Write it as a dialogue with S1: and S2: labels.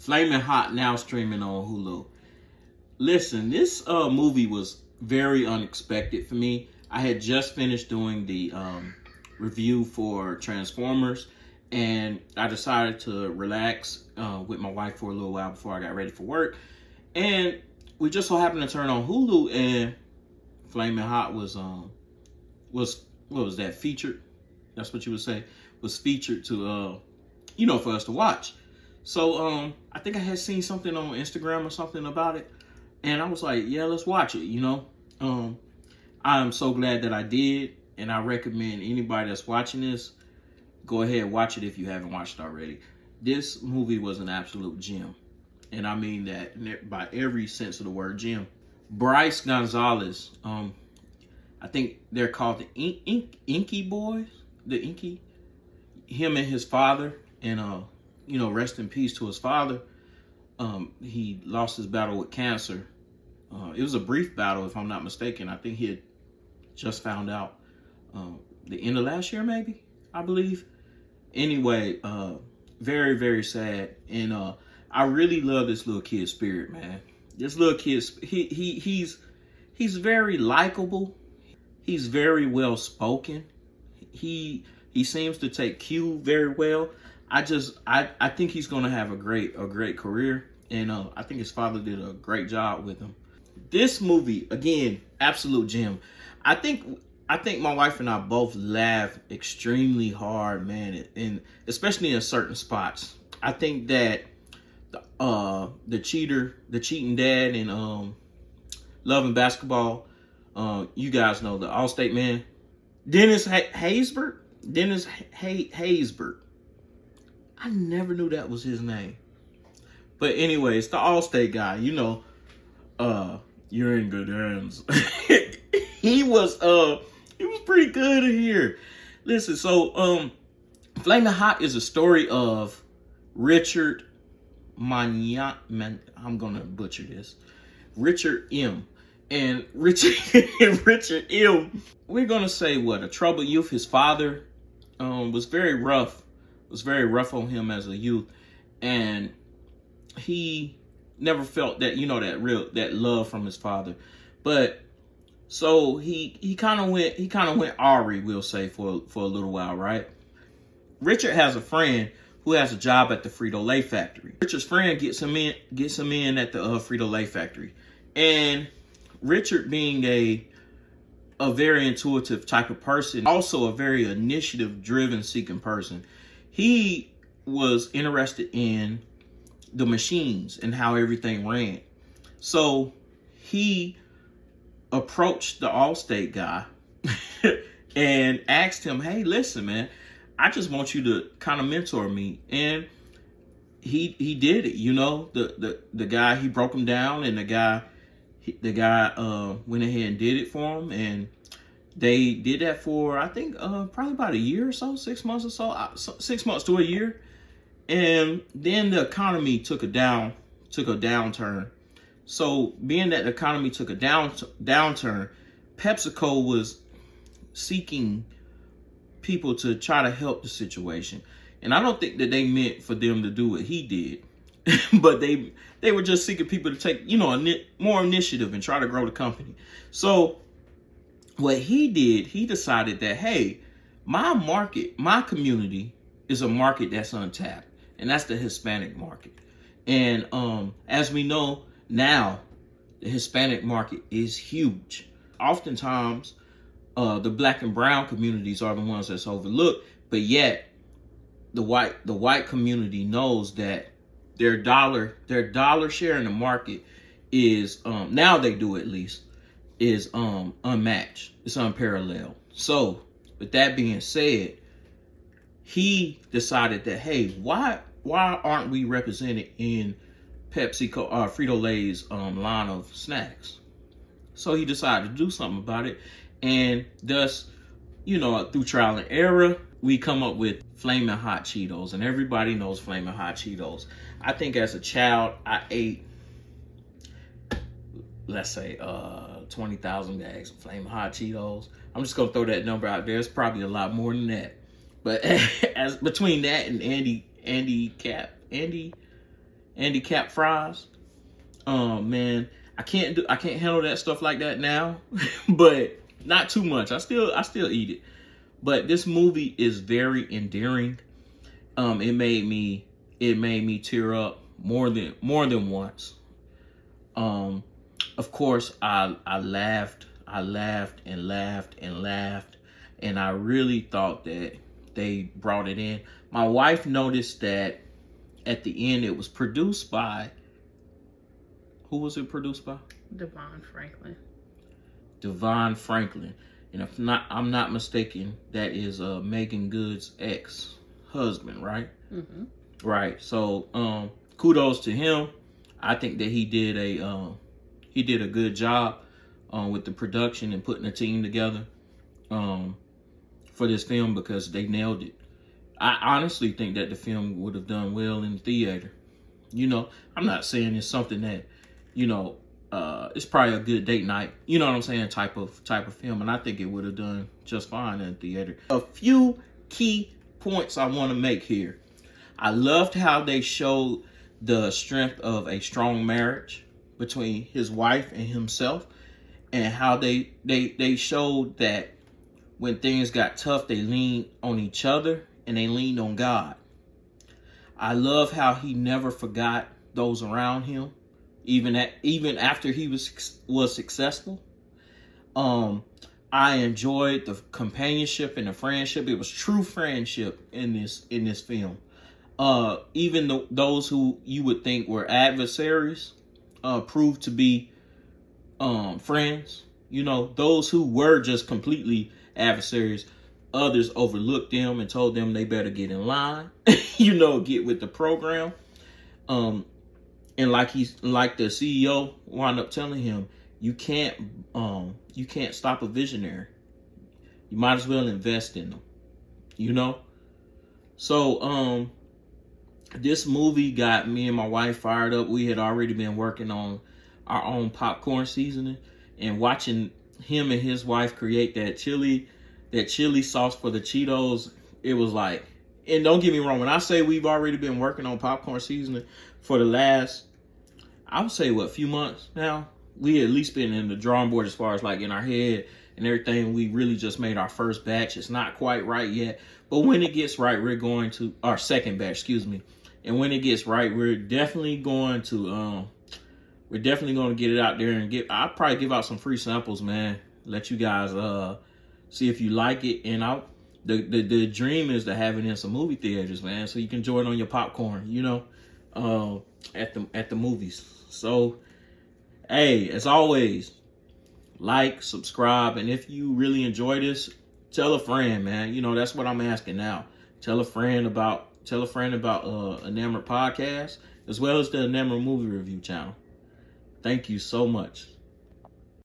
S1: Flaming Hot now streaming on Hulu. Listen, this movie was very unexpected for me. I had just finished doing the review for Transformers, and I decided to relax with my wife for a little while before I got ready for work. And we just so happened to turn on Hulu, and Flaming Hot was what was that, featured? That's what you would say, was featured to for us to watch. So I think I had seen something on Instagram or something about it, and I was like, yeah, let's watch it. I'm so glad that I did, and I recommend anybody that's watching this, go ahead and watch it if you haven't watched it already. This movie was an absolute gem, and I mean that by every sense of the word, gem. Bryce Gonzalez, I think they're called the Inky Boys, the Inky. Him and his father, and rest in peace to his father. He lost his battle with cancer. It was a brief battle, if I'm not mistaken. I think he had just found out the end of last year, maybe, I believe. Anyway, very, very sad. And I really love this little kid's spirit, man. This little kid, he's very likable. He's very well spoken. He seems to take cue very well. I think he's gonna have a great career, and I think his father did a great job with him. This movie, again, absolute gem. I think my wife and I both laughed extremely hard, man, and especially in certain spots. I think that the cheating dad, and Love and Basketball, you guys know the Allstate man, Dennis Haysbert. I never knew that was his name. But anyway, it's the Allstate guy. You're in good hands. He was pretty good in here. Listen, so Flaming Hot is a story of Richard I'm gonna butcher this. Richard M. And Richard M. We're gonna say a troubled youth. His father was very rough on him as a youth, and he never felt that that love from his father. But so he kind of went Ari, we'll say, for a little while, right? Richard has a friend who has a job at the Frito-Lay factory. Richard's friend gets him in at the Frito-Lay factory, and Richard, being a very intuitive type of person, also a very initiative-driven seeking person, he was interested in the machines and how everything ran. So he approached the Allstate guy and asked him, hey, listen, man, I just want you to kind of mentor me. And he did it. The guy, he broke him down, and the guy went ahead and did it for him. And they did that for, I think, probably about a year or so, 6 months or so, 6 months to a year. And then the economy took a downturn. So being that the economy took a downturn, PepsiCo was seeking people to try to help the situation. And I don't think that they meant for them to do what he did, but they were just seeking people to take, more initiative and try to grow the company. So what he did, he decided that, hey, my community is a market that's untapped, and that's the Hispanic market. And as we know now, the Hispanic market is huge. Oftentimes, the black and brown communities are the ones that's overlooked, but yet the white community knows that their dollar share in the market is, now they do at least, is unmatched. It's unparalleled. So with that being said, he decided that, hey, why aren't we represented in PepsiCo, Frito-Lay's line of snacks? So he decided to do something about it, and thus, through trial and error, we come up with Flamin' Hot Cheetos, and everybody knows Flamin' Hot Cheetos. I think as a child, I ate, let's say, 20,000 bags of Flamin' Hot Cheetos. I'm just gonna throw that number out there. It's probably a lot more than that. But as between that and Andy Andy Cap fries. Man, I can't handle that stuff like that now, but not too much. I still eat it. But this movie is very endearing. It made me tear up more than once. Of course, I laughed and laughed and laughed, and I really thought that they brought it in. My wife noticed that at the end it was produced by, who was it produced by?
S2: Devon Franklin.
S1: Devon Franklin. And if not, I'm not mistaken, that is Megan Good's ex-husband, right?
S2: Mm-hmm.
S1: Right. So kudos to him. I think that he did a good job with the production and putting a team together for this film, because they nailed it. I honestly think that the film would have done well in the theater. You know, I'm not saying it's something that, you know, it's probably a good date night, you know what I'm saying, type of film, and I think it would have done just fine in the theater. A few key points I want to make here. I loved how they showed the strength of a strong marriage between his wife and himself, and how they showed that when things got tough, they leaned on each other and they leaned on God. I love how he never forgot those around him, even after he was successful. I enjoyed the companionship and the friendship. It was true friendship in this film. Even those who you would think were adversaries proved to be friends. You know, those who were just completely adversaries, others overlooked them and told them they better get in line, you know, get with the program. And like the CEO wound up telling him, you can't stop a visionary. You might as well invest in them, you know? So this movie got me and my wife fired up. We had already been working on our own popcorn seasoning, and watching him and his wife create that chili sauce for the Cheetos, it was like, and don't get me wrong, when I say we've already been working on popcorn seasoning for the last, I would say, few months now, we at least been in the drawing board as far as like in our head and everything. We really just made our first batch. It's not quite right yet, but when it gets right, we're going to, our second batch, excuse me. And when it gets right, we're definitely going to get it out there and I'll probably give out some free samples, man. Let you guys see if you like it. And the dream is to have it in some movie theaters, man, so you can enjoy it on your popcorn, you know, at the movies. So, hey, as always, like, subscribe, and if you really enjoy this, tell a friend, man. You know, that's what I'm asking now. Tell a friend about Enamored Podcast, as well as the Enamored Movie Review channel. Thank you so much.